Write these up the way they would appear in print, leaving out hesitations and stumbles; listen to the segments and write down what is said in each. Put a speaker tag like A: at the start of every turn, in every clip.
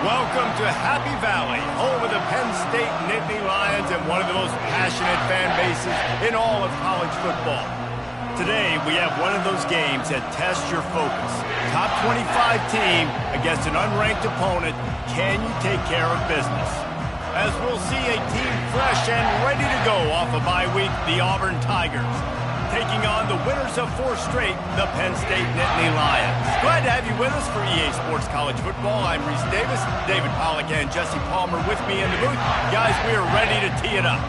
A: Welcome to Happy Valley, home of the Penn State Nittany Lions and one of the most passionate fan bases in all of college football. Today, we have one of those games that tests your focus. Top 25 team against an unranked opponent. Can you take care of business? As we'll see a team fresh and ready to go off a bye week, the Auburn Tigers, taking on the winners of 4 straight, the Penn State Nittany Lions. Glad to have you with us for EA Sports College Football. I'm Reese Davis, David Pollack and Jesse Palmer with me in the booth. Guys, we are ready to tee it up.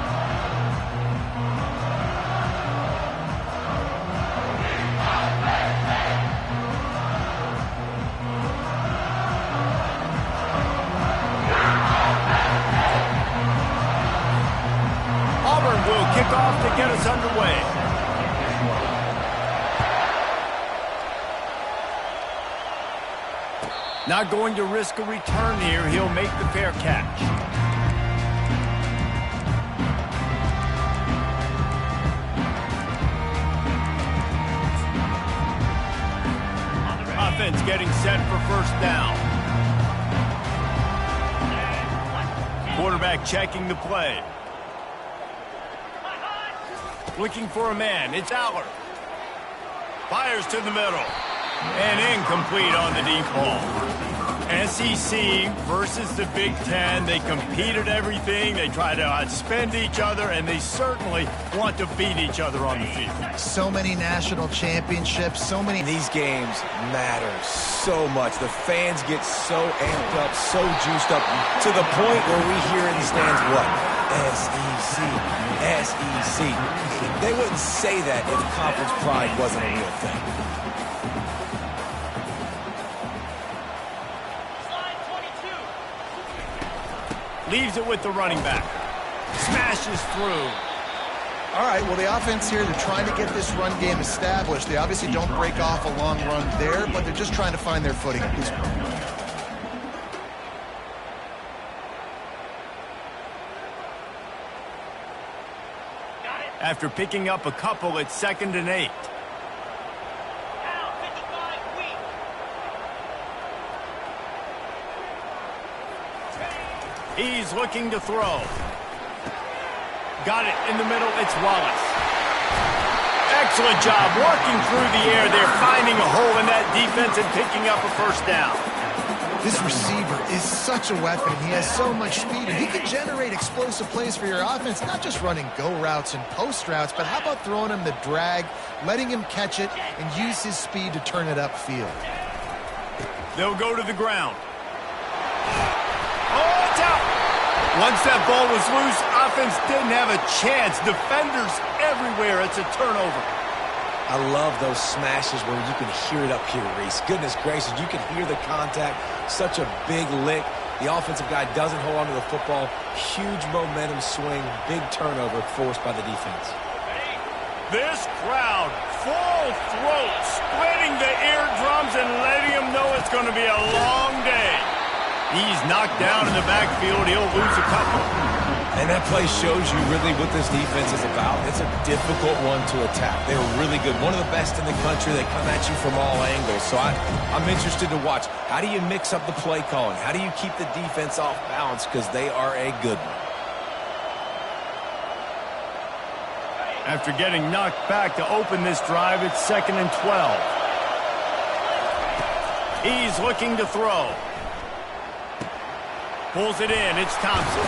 A: Auburn will kick off to get us underway. Not going to risk a return here. He'll make the fair catch. Offense getting set for first down. Quarterback checking the play. Looking for a man. It's Aller. Fires to the middle. And incomplete on the deep ball. SEC versus the Big Ten. They compete at everything. They try to outspend each other, and they certainly want to beat each other on the field.
B: So many national championships, so many.
C: These games matter so much. The fans get so amped up, so juiced up, to the point where we hear in the stands, what? SEC, SEC. They wouldn't say that if conference pride wasn't a real thing.
A: Leaves it with the running back. Smashes through.
B: All right, well, the offense here, they're trying to get this run game established. They obviously don't break off a long run there, but they're just trying to find their footing at this point.
A: After picking up a couple, it's 2nd and 8. He's looking to throw. Got it in the middle. It's Wallace. Excellent job working through the air there, finding a hole in that defense and picking up a first down.
B: This receiver is such a weapon. He has so much speed, and he can generate explosive plays for your offense, not just running go routes and post routes, but how about throwing him the drag, letting him catch it, and use his speed to turn it upfield.
A: They'll go to the ground. Oh, it's out. Once that ball was loose, offense didn't have a chance. Defenders everywhere. It's a turnover.
C: I love those smashes where you can hear it up here, Reese. Goodness gracious, you can hear the contact. Such a big lick. The offensive guy doesn't hold on to the football. Huge momentum swing. Big turnover forced by the defense.
A: This crowd, full throat, splitting the eardrums and letting them know it's going to be a long day. He's knocked down in the backfield. He'll lose a couple.
C: And that play shows you really what this defense is about. It's a difficult one to attack. They're really good. One of the best in the country. They come at you from all angles. So I'm interested to watch. How do you mix up the play calling? How do you keep the defense off balance? Because they are a good one.
A: After getting knocked back to open this drive, it's 2nd and 12. He's looking to throw. Pulls it in. It's Thompson.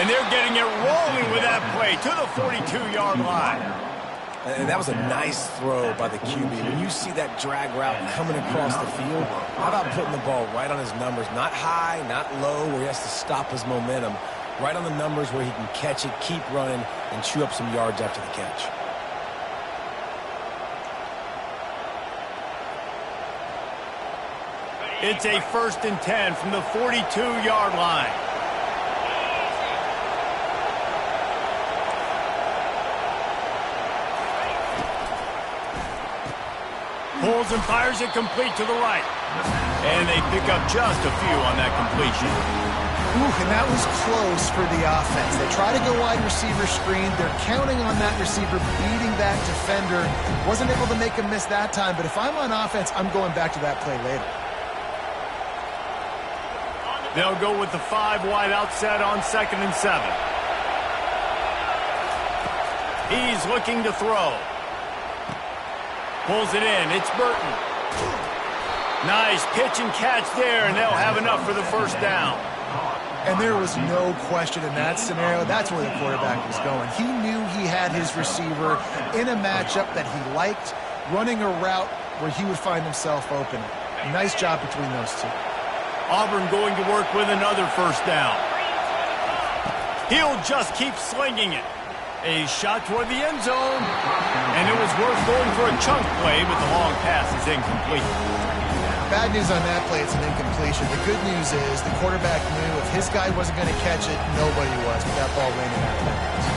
A: And they're getting it rolling with that play to the 42-yard line.
C: And that was a nice throw by the QB. When you see that drag route coming across the field, how about putting the ball right on his numbers? Not high, not low, where he has to stop his momentum. Right on the numbers where he can catch it, keep running, and chew up some yards after the catch.
A: It's a 1st and 10 from the 42-yard line. Pulls and fires it complete to the right. And they pick up just a few on that completion.
B: Ooh, and that was close for the offense. They try to go wide receiver screen. They're counting on that receiver beating that defender. Wasn't able to make him miss that time, but if I'm on offense, I'm going back to that play later.
A: They'll go with the 5 wide outset on 2nd and 7. He's looking to throw. Pulls it in. It's Burton. Nice pitch and catch there, and they'll have enough for the first down.
B: And there was no question in that scenario. That's where the quarterback was going. He knew he had his receiver in a matchup that he liked, running a route where he would find himself open. Nice job between those two.
A: Auburn going to work with another first down. He'll just keep slinging it. A shot toward the end zone. And it was worth going for a chunk play, but the long pass is incomplete.
B: Bad news on that play, it's an incompletion. The good news is the quarterback knew if his guy wasn't going to catch it, nobody was, but that ball landed out of bounds.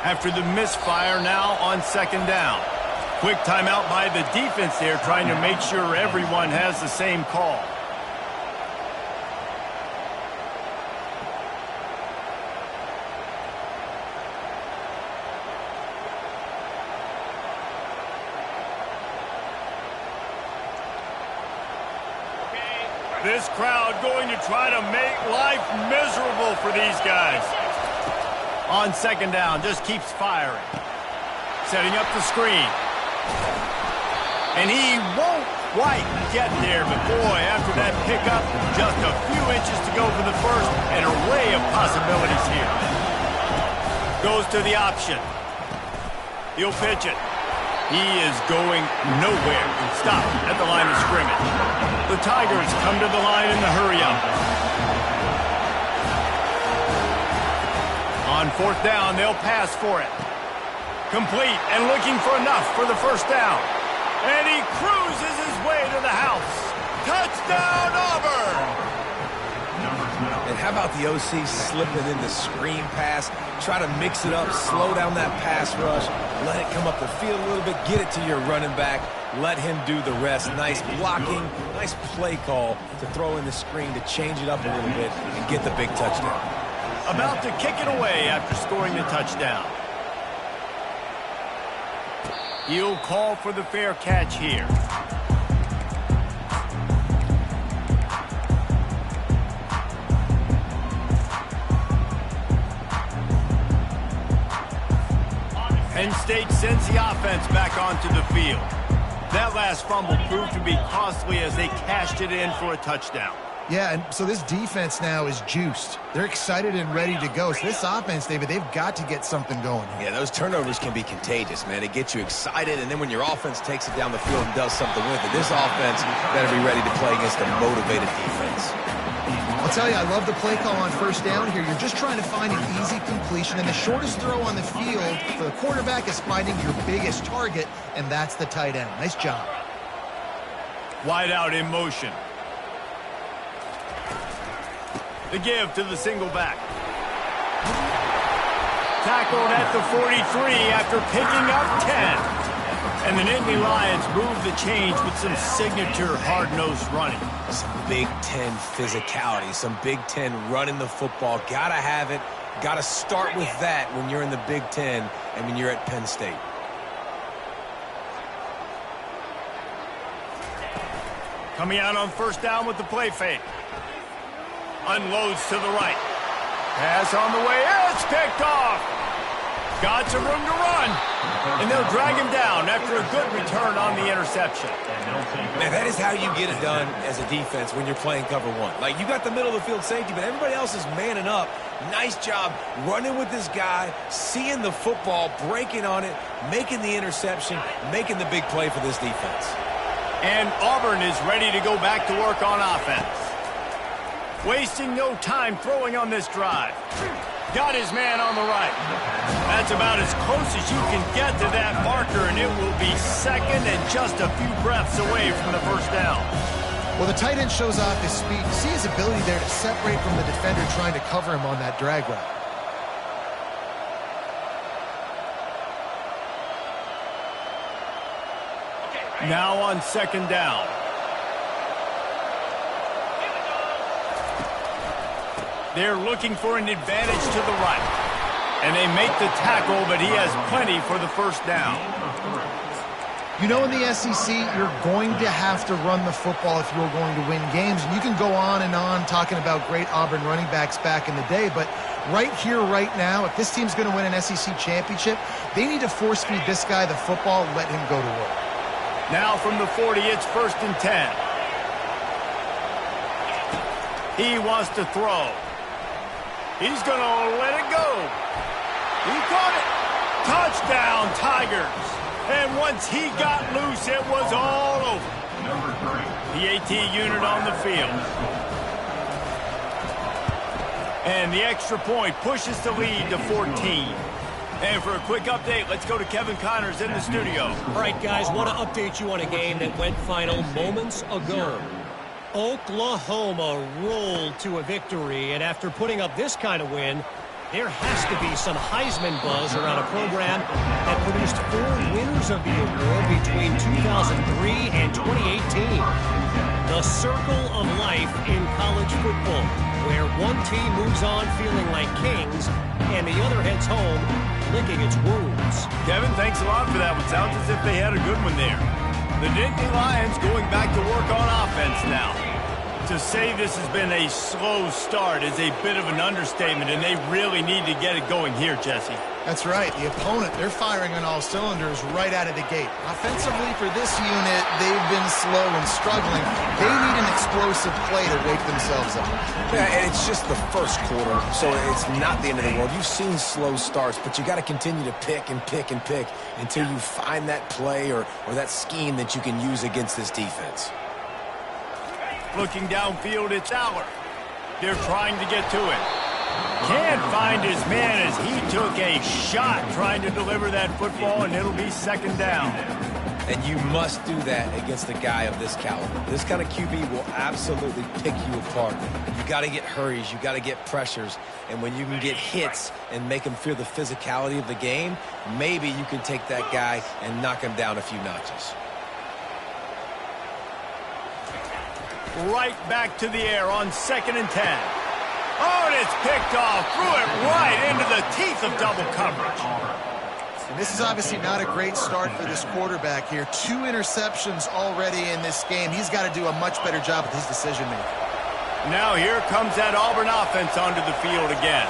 A: After the misfire, now on 2nd down. Quick timeout by the defense there, trying to make sure everyone has the same call. This crowd going to try to make life miserable for these guys. On 2nd down, just keeps firing. Setting up the screen. And he won't quite get there, but boy, after that pickup, just a few inches to go for the first, an array of possibilities here. Goes to the option. He'll pitch it. He is going nowhere. Stop at the line of scrimmage. The Tigers come to the line in the hurry-up. On 4th down, they'll pass for it. Complete and looking for enough for the first down. And he cruises his way to the house. Touchdown, Auburn!
C: And how about the OC slipping in the screen pass? Try to mix it up, slow down that pass rush, let it come up the field a little bit, get it to your running back, let him do the rest. Nice blocking, nice play call to throw in the screen to change it up a little bit and get the big touchdown.
A: About to kick it away after scoring the touchdown. He'll call for the fair catch here. Penn State sends the offense back onto the field. That last fumble proved to be costly as they cashed it in for a touchdown.
B: Yeah, and so this defense now is juiced. They're excited and ready to go. So this offense, David, they've got to get something going.
C: Yeah, those turnovers can be contagious, man. It gets you excited, and then when your offense takes it down the field and does something with it, this offense better be ready to play against a motivated defense.
B: I'll tell you, I love the play call on first down here. You're just trying to find an easy completion, and the shortest throw on the field for the quarterback is finding your biggest target, and that's the tight end. Nice job.
A: Wide out in motion. The give to the single back. Tackled at the 43 after picking up 10. And the Nittany Lions move the change with some signature hard-nosed running.
C: Some Big Ten physicality, some Big Ten running the football. Gotta have it. Gotta start with that when you're in the Big Ten and when you're at Penn State.
A: Coming out on first down with the play fake. Unloads to the right. Pass on the way. It's picked off. Got some room to run. And they'll drag him down after a good return on the interception.
C: Man, that is how you get it done as a defense when you're playing cover one. Like, you got the middle of the field safety, but everybody else is manning up. Nice job running with this guy, seeing the football, breaking on it, making the interception, making the big play for this defense.
A: And Auburn is ready to go back to work on offense. Wasting no time throwing on this drive. Got his man on the right. That's about as close as you can get to that marker, and it will be second and just a few breaths away from the first down.
B: Well, the tight end shows off his speed. You see his ability there to separate from the defender trying to cover him on that drag route.
A: Now on second down. They're looking for an advantage to the right. And they make the tackle, but he has plenty for the first down.
B: You know, in the SEC, you're going to have to run the football if you're going to win games. And you can go on and on talking about great Auburn running backs back in the day, but right here, right now, if this team's going to win an SEC championship, they need to force feed this guy the football, let him go to work.
A: Now from the 40, it's 1st and 10. He wants to throw. He's going to let it go. He caught it. Touchdown, Tigers. And once he got loose, it was all over. The AT unit on the field. And the extra point pushes the lead to 14. And for a quick update, let's go to Kevin Connors in the studio.
D: All right, guys, want to update you on a game that went final moments ago. Oklahoma rolled to a victory, and after putting up this kind of win, there has to be some Heisman buzz around a program that produced 4 winners of the award between 2003 and 2018. The circle of life in college football, where one team moves on feeling like kings and the other heads home licking its wounds.
A: Kevin, thanks a lot for that one. Sounds as if they had a good one there. The Nittany Lions going back to work on offense now. To say this has been a slow start is a bit of an understatement, and they really need to get it going here, Jesse.
B: That's right. The opponent, they're firing on all cylinders right out of the gate. Offensively for this unit, they've been slow and struggling. They need an explosive play to wake themselves up.
C: Yeah, and it's just the first quarter, so it's not the end of the world. You've seen slow starts, but you got to continue to pick and pick and pick until you find that play or that scheme that you can use against this defense.
A: Looking downfield, it's Aller. They're trying to get to it. Can't find his man as he took a shot trying to deliver that football, and it'll be 2nd down.
C: And you must do that against a guy of this caliber. This kind of QB will absolutely pick you apart. You got to get hurries. You got to get pressures. And when you can get hits and make him feel the physicality of the game, maybe you can take that guy and knock him down a few notches.
A: Right back to the air on 2nd and 10. Oh, and it's picked off. Threw it right into the teeth of double coverage.
B: And this is obviously not a great start for this quarterback here. 2 interceptions already in this game. He's got to do a much better job with his decision-making.
A: Now here comes that Auburn offense onto the field again.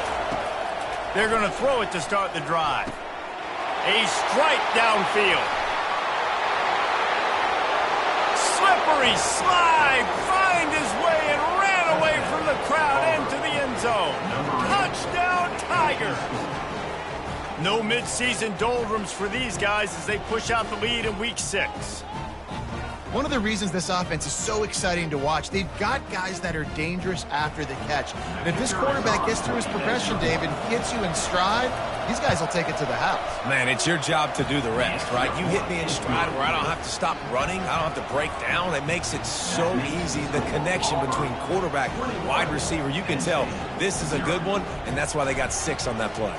A: They're going to throw it to start the drive. A strike downfield. Slippery slide, find his way and ran away from the crowd into the end zone. Touchdown, Tigers. No midseason doldrums for these guys as they push out the lead in Week 6.
B: One of the reasons this offense is so exciting to watch, they've got guys that are dangerous after the catch. And if this quarterback gets through his progression, David, gets you in stride, these guys will take it to the house.
C: Man, it's your job to do the rest, right? You hit me in stride where I don't have to stop running. I don't have to break down. It makes it so easy. The connection between quarterback and wide receiver, you can tell this is a good one, and that's why they got 6 on that play.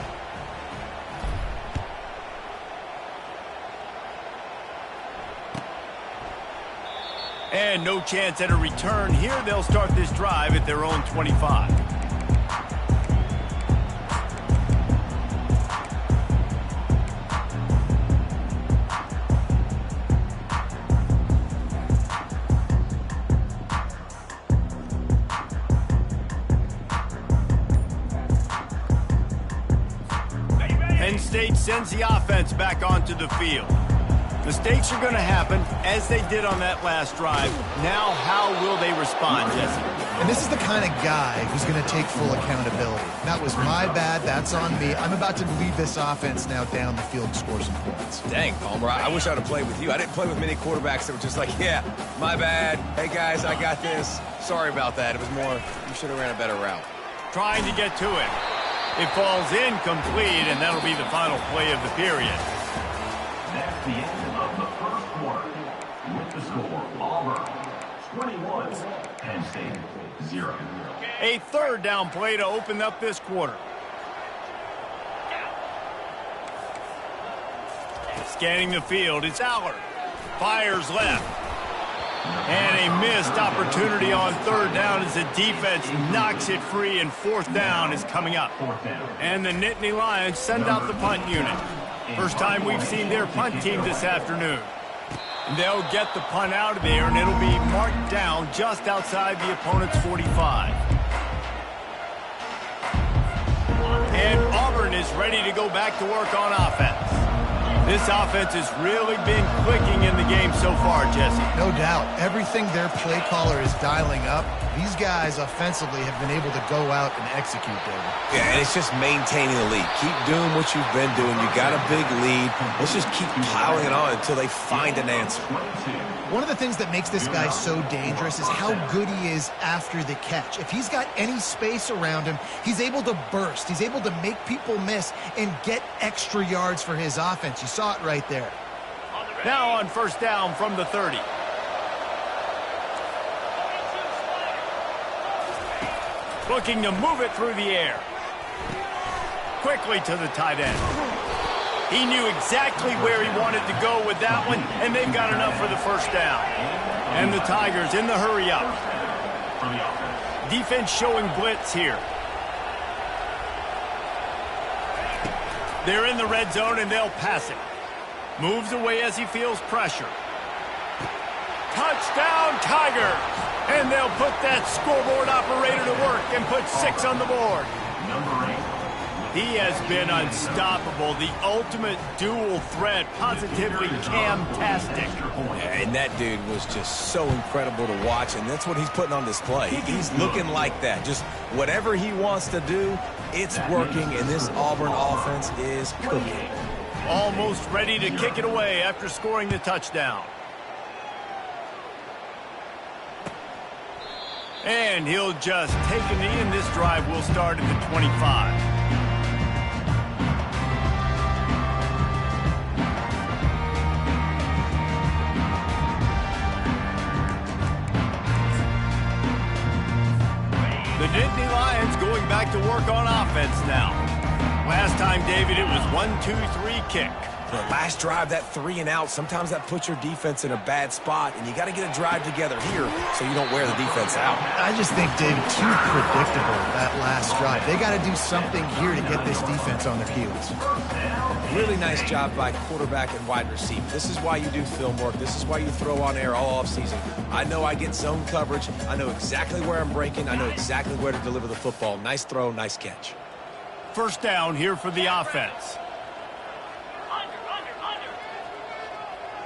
A: And no chance at a return here. They'll start this drive at their own 25. Penn State sends the offense back onto the field. Mistakes are going to happen, as they did on that last drive. Now, how will they respond, Jesse?
B: And this is the kind of guy who's going to take full accountability. That was my bad. That's on me. I'm about to lead this offense now down the field and score some points.
C: Dang, Palmer, I wish I'd have played with you. I didn't play with many quarterbacks that were just like, yeah, my bad. Hey, guys, I got this. Sorry about that. It was more, you should have ran a better route.
A: Trying to get to it. It falls incomplete, and that'll be the final play of the period.
E: That's the end of the first quarter. With the score, Auburn 21, Penn State 0.
A: A 3rd down play to open up this quarter. Scanning the field, it's Aller. Fires left. And a missed opportunity on third down as the defense knocks it free, and fourth down is coming up. And the Nittany Lions send out the punt unit. First time we've seen their punt team this afternoon. They'll get the punt out of there, and it'll be marked down just outside the opponent's 45. And Auburn is ready to go back to work on offense. This offense has really been clicking in the game so far, Jesse.
B: No doubt. Everything their play caller is dialing up, these guys offensively have been able to go out and execute, David.
C: Yeah, and it's just maintaining the lead. Keep doing what you've been doing. You got a big lead. Let's just keep piling it on until they find an answer.
B: One of the things that makes this guy so dangerous is how good he is after the catch. If he's got any space around him, he's able to burst. He's able to make people miss and get extra yards for his offense. You saw it right there.
A: Now on first down from the 30. Looking to move it through the air. Quickly to the tight end. He knew exactly where he wanted to go with that one, and they've got enough for the first down. And the Tigers in the hurry up. Defense showing blitz here. They're in the red zone, and they'll pass it. Moves away as he feels pressure. Touchdown, Tigers! And they'll put that scoreboard operator to work and put 6 on the board. He has been unstoppable, the ultimate dual threat, positively camtastic.
C: And that dude was just so incredible to watch, and that's what he's putting on display. He's looking like that. Just whatever he wants to do, it's working, and this Auburn offense is cooking.
A: Almost ready to kick it away after scoring the touchdown. And he'll just take a knee, and this drive will start at the 25. The Nittany Lions going back to work on offense now. Last time, David, it was 1-2-3 kick.
C: The last drive, that 3 and out, sometimes that puts your defense in a bad spot, and you got to get a drive together here so you don't wear the defense out.
B: I just think, David, too predictable, that last drive. They got to do something here to get this defense on their heels.
C: Really nice job by quarterback and wide receiver. This is why you do film work. This is why you throw on air all offseason. I know I get zone coverage. I know exactly where I'm breaking. I know exactly where to deliver the football. Nice throw, nice catch.
A: First down here for the offense.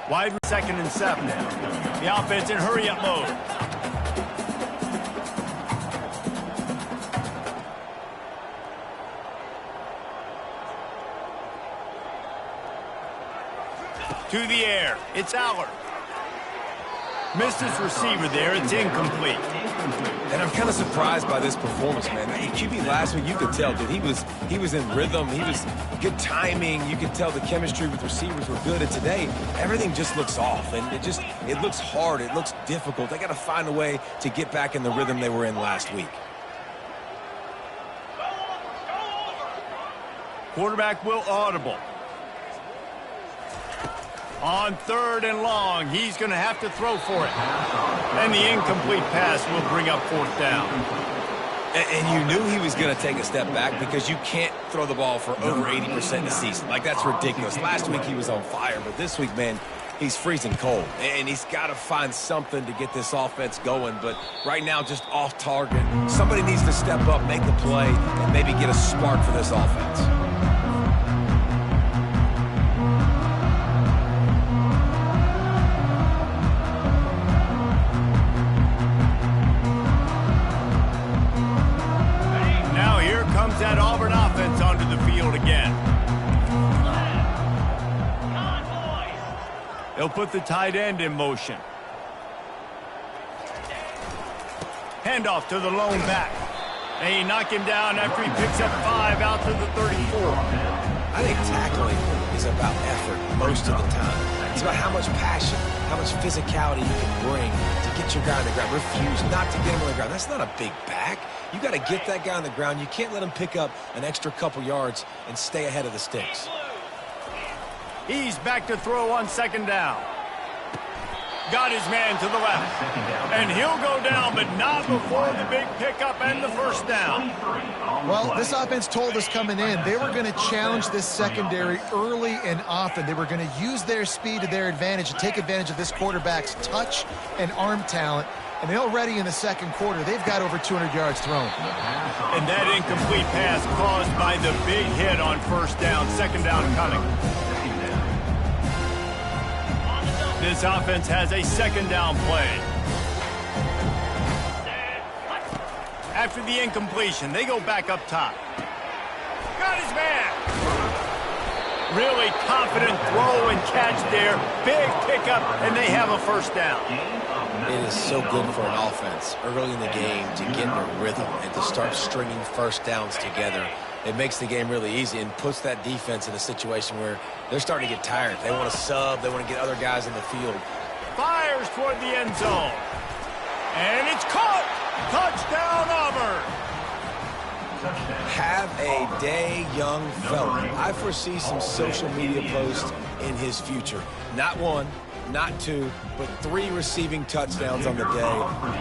A: Wide 2nd and 7. The offense in hurry-up mode. To the air. It's Aller. Missed his receiver there. It's incomplete.
C: And I'm kind of surprised by this performance, man. QB last week, you could tell, dude, he was in rhythm. He was good timing. You could tell the chemistry with receivers were good. And today, everything just looks off. And it looks hard. It looks difficult. They got to find a way to get back in the rhythm they were in last week.
A: Quarterback will audible. On 3rd and long, he's going to have to throw for it. And the incomplete pass will bring up 4th down.
C: And you knew he was going to take a step back because you can't throw the ball for over 80% in the season. Like, that's ridiculous. Last week he was on fire, but this week, man, he's freezing cold. And he's got to find something to get this offense going. But right now, just off target. Somebody needs to step up, make the play, and maybe get a spark for this offense.
A: That Auburn offense onto the field again. They'll put the tight end in motion. Handoff to the lone back. They knock him down after he picks up 5 out to the 34.
C: I think tackling is about effort most of the time. It's about how much passion, how much physicality you can bring to get your guy on the ground. Refuse not to get him on the ground. That's not a big back. You got to get that guy on the ground. You can't let him pick up an extra couple yards and stay ahead of the sticks.
A: He's back to throw on 2nd down. Got his man to the left. And he'll go down, but not before the big pickup and the first down.
B: Well, this offense told us coming in they were going to challenge this secondary early and often. They were going to use their speed to their advantage and take advantage of this quarterback's touch and arm talent. And already in the second quarter, they've got over 200 yards thrown.
A: And that incomplete pass caused by the big hit on first down, second down coming. This offense has a second down play. After the incompletion, they go back up top. Got his man. Really confident throw and catch there. Big pickup, and they have a first down.
C: It is so good for an offense early in the game to get in a rhythm and to start stringing first downs together. It makes the game really easy and puts that defense in a situation where they're starting to get tired. They want to sub. They want to get other guys in the field.
A: Fires toward the end zone. And it's caught. Touchdown, Auburn.
C: Have a day, young fella. I foresee some social media posts in his future. Not one, not two, but 3 receiving touchdowns on the day.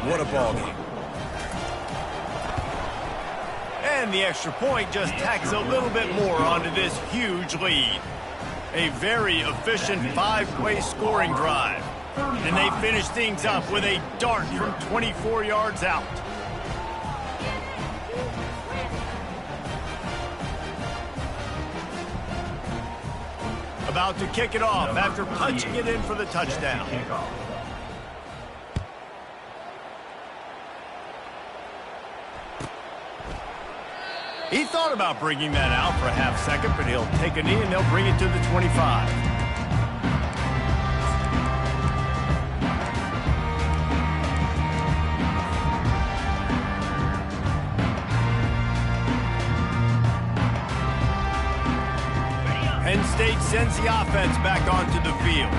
C: What a ball game.
A: And the extra point just tacks a little bit more onto this huge lead. A very efficient 5-play scoring drive. And they finish things up with a dart from 24 yards out. About to kick it off after punching it in for the touchdown. He thought about bringing that out for a half second, but he'll take a knee and they'll bring it to the 25. Penn State sends the offense back onto the field.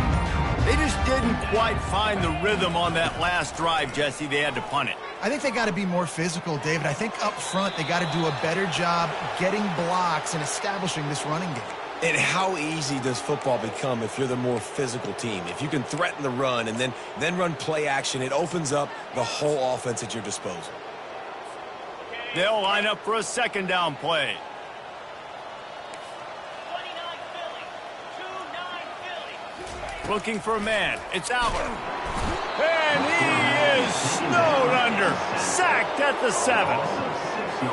A: They just didn't quite find the rhythm on that last drive, Jesse. They had to punt it.
B: I think they got to be more physical, David. I think up front they got to do a better job getting blocks and establishing this running game.
C: And how easy does football become if you're the more physical team? If you can threaten the run and then run play action, it opens up the whole offense at your disposal.
A: They'll line up for a second down play. Looking for a man. It's Allen. And he is snowed under. Sacked at the 7.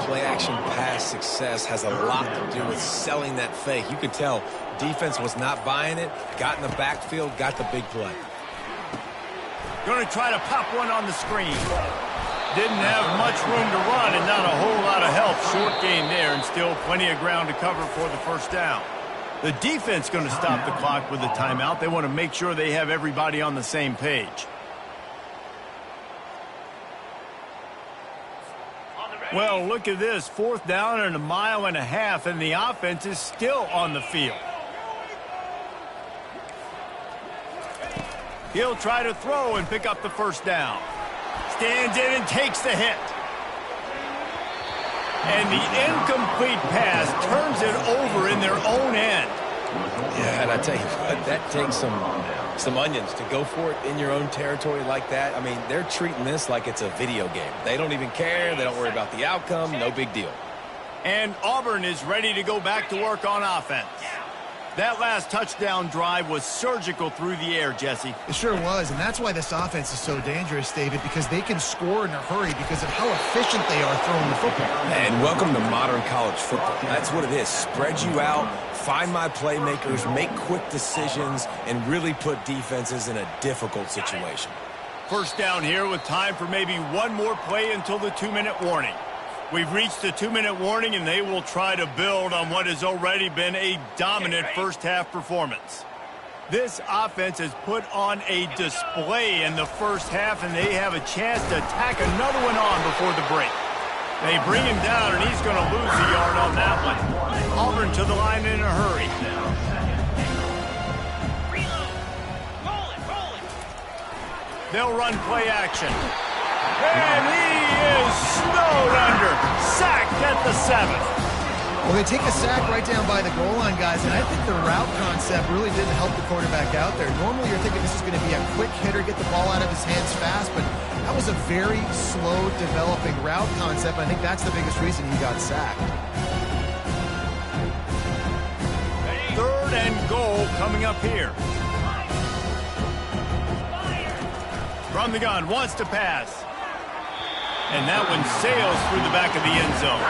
C: Play-action pass success has a lot to do with selling that fake. You could tell defense was not buying it, got in the backfield, got the big play.
A: Going to try to pop one on the screen. Didn't have much room to run and not a whole lot of help. Short game there and still plenty of ground to cover for the first down. The defense going to stop the clock with a timeout. They want to make sure they have everybody on the same page. Well, look at this. 4th down and 1.5 miles, and the offense is still on the field. He'll try to throw and pick up the first down. Stands in and takes the hit. And the incomplete pass turns it over in their own end.
C: Yeah, and I tell you what, that takes some onions to go for it in your own territory like that. I mean, they're treating this like it's a video game. They don't even care. They don't worry about the outcome. No big deal.
A: And Auburn is ready to go back to work on offense. That last touchdown drive was surgical through the air, Jesse.
B: It sure was, and that's why this offense is so dangerous, David, because they can score in a hurry because of how efficient they are throwing the football.
C: And welcome to modern college football. That's what it is. Spread you out, find my playmakers, make quick decisions, and really put defenses in a difficult situation.
A: First down here with time for maybe one more play until the 2-minute warning. We've reached the 2-minute warning, and they will try to build on what has already been a dominant first-half performance. This offense has put on a display in the first half, and they have a chance to tack another one on before the break. They bring him down, and he's going to lose a yard on that one. Auburn to the line in a hurry. They'll run play action. And he is snowed under. Sacked at the 7.
B: Well, they take a sack right down by the goal line, guys, and I think the route concept really didn't help the quarterback out there. Normally, you're thinking this is going to be a quick hitter, get the ball out of his hands fast, but that was a very slow developing route concept. I think that's the biggest reason he got sacked.
A: 3rd and goal coming up here. From the gun, wants to pass. And that one sails through the back of the end zone.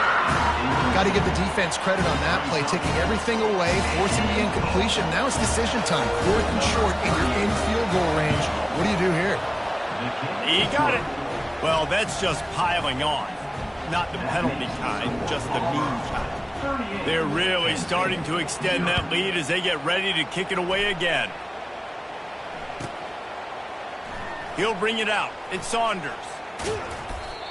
B: Got to give the defense credit on that play, taking everything away, forcing the incompletion. Now it's decision time. 4th and short, and you're in field goal range. What do you do here?
A: He got it. Well, that's just piling on. Not the penalty kind, just the mean kind. They're really starting to extend that lead as they get ready to kick it away again. He'll bring it out. It's Saunders.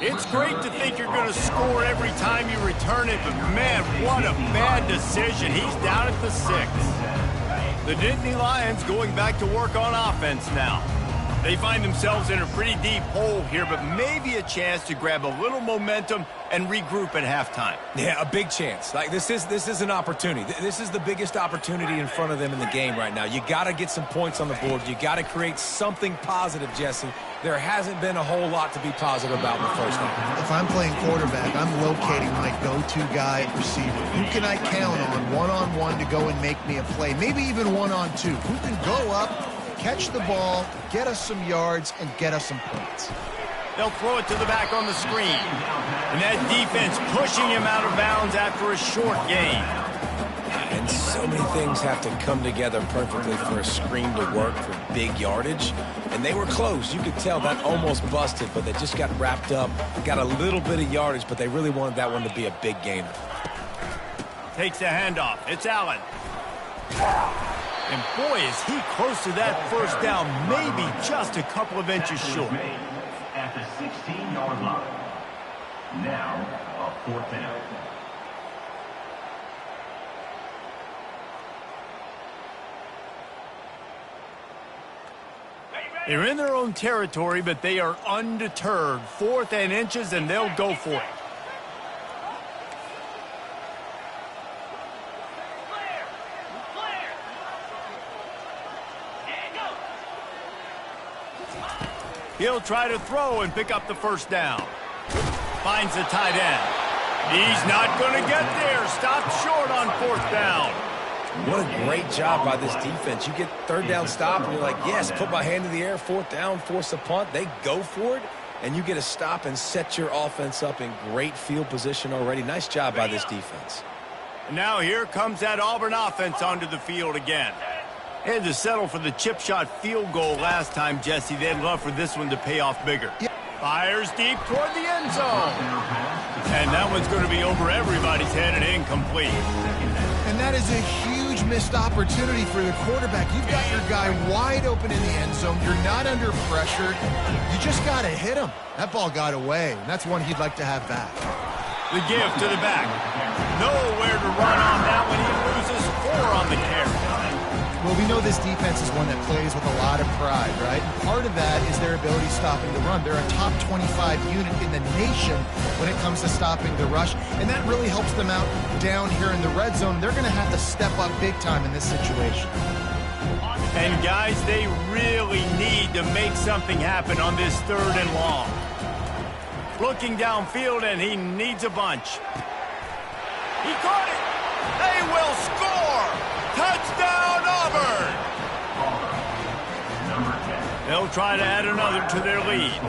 A: It's great to think you're going to score every time you return it, but man, what a bad decision. He's down at the 6. The Nittany Lions going back to work on offense now. They find themselves in a pretty deep hole here, but maybe a chance to grab a little momentum and regroup at halftime.
C: Yeah, a big chance. Like this is an opportunity. This is the biggest opportunity in front of them in the game right now. You got to get some points on the board. You got to create something positive, Jesse. There hasn't been a whole lot to be positive about in the first half.
B: If I'm playing quarterback, I'm locating my go-to guy at receiver. Who can I count on one-on-one to go and make me a play? Maybe even one-on-two. Who can go up, catch the ball, get us some yards, and get us some points?
A: They'll throw it to the back on the screen. And that defense pushing him out of bounds after a short gain.
C: And so many things have to come together perfectly for a screen to work for big yardage. And they were close. You could tell that almost busted, but they just got wrapped up, got a little bit of yardage, but they really wanted that one to be a big gainer.
A: Takes a handoff. It's Allen. And boy, is he close to that first down, maybe just a couple of inches short.
E: At the 16-yard line. Now, a 4th down.
A: They're in their own territory, but they are undeterred. 4th and inches, and they'll go for it. He'll try to throw and pick up the first down. Finds the tight end. He's not going to get there. Stopped short on 4th down.
C: What a great job by this defense. You get 3rd down stop, and you're like, yes, put my hand in the air, 4th down, force a punt. They go for it, and you get a stop and set your offense up in great field position already. Nice job by this defense.
A: And now here comes that Auburn offense onto the field again. They had to settle for the chip shot field goal last time, Jesse. They'd love for this one to pay off bigger. Fires deep toward the end zone. And that one's going to be over everybody's head and incomplete.
B: And that is a huge missed opportunity for the quarterback. You've got your guy wide open in the end zone. You're not under pressure. You just got to hit him. That ball got away, and that's one he'd like to have back.
A: The give to the back. Nowhere to run on that one. He loses 4 on the carry.
B: Well, we know this defense is one that plays with a lot of pride, right? And part of that is their ability stopping the run. They're a top 25 unit in the nation when it comes to stopping the rush, and that really helps them out down here in the red zone. They're going to have to step up big time in this situation.
A: And, guys, they really need to make something happen on this 3rd and long. Looking downfield, and he needs a bunch. He caught it. They will score. Touchdown, Auburn! They'll try to add another to their lead.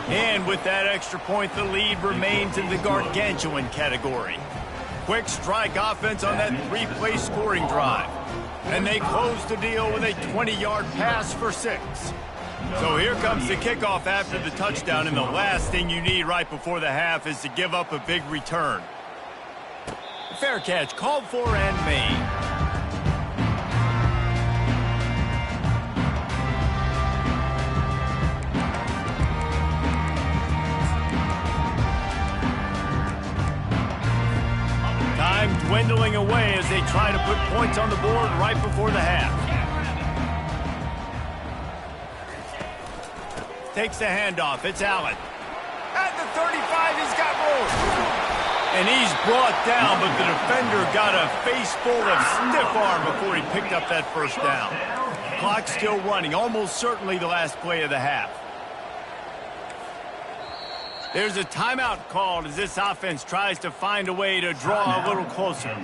A: And with that extra point, the lead remains in the gargantuan category. Quick strike offense on that 3-play scoring drive. And they close the deal with a 20-yard pass for 6. So here comes the kickoff after the touchdown, and the last thing you need right before the half is to give up a big return. Fair catch, called for and made. Time dwindling away as they try to put points on the board right before the half. Takes the handoff. It's Allen. At the 35, he's got room. And he's brought down, but the defender got a face full of stiff arm before he picked up that first down. Clock still running, almost certainly the last play of the half. There's a timeout called as this offense tries to find a way to draw a little closer.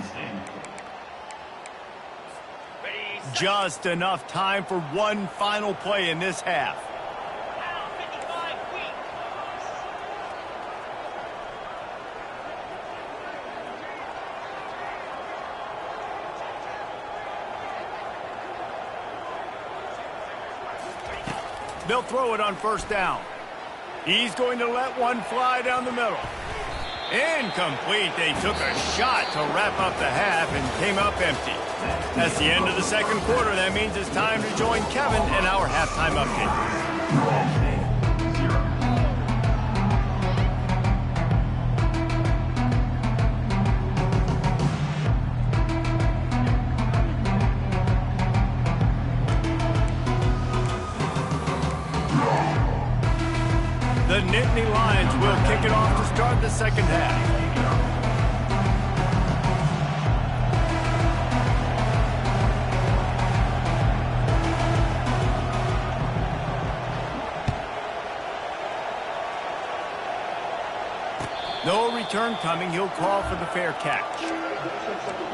A: Just enough time for one final play in this half. They'll throw it on first down. He's going to let one fly down the middle. Incomplete. They took a shot to wrap up the half and came up empty. That's the end of the second quarter. That means it's time to join Kevin in our halftime update. The Nittany Lions will kick it off to start the second half. No return coming. He'll call for the fair catch.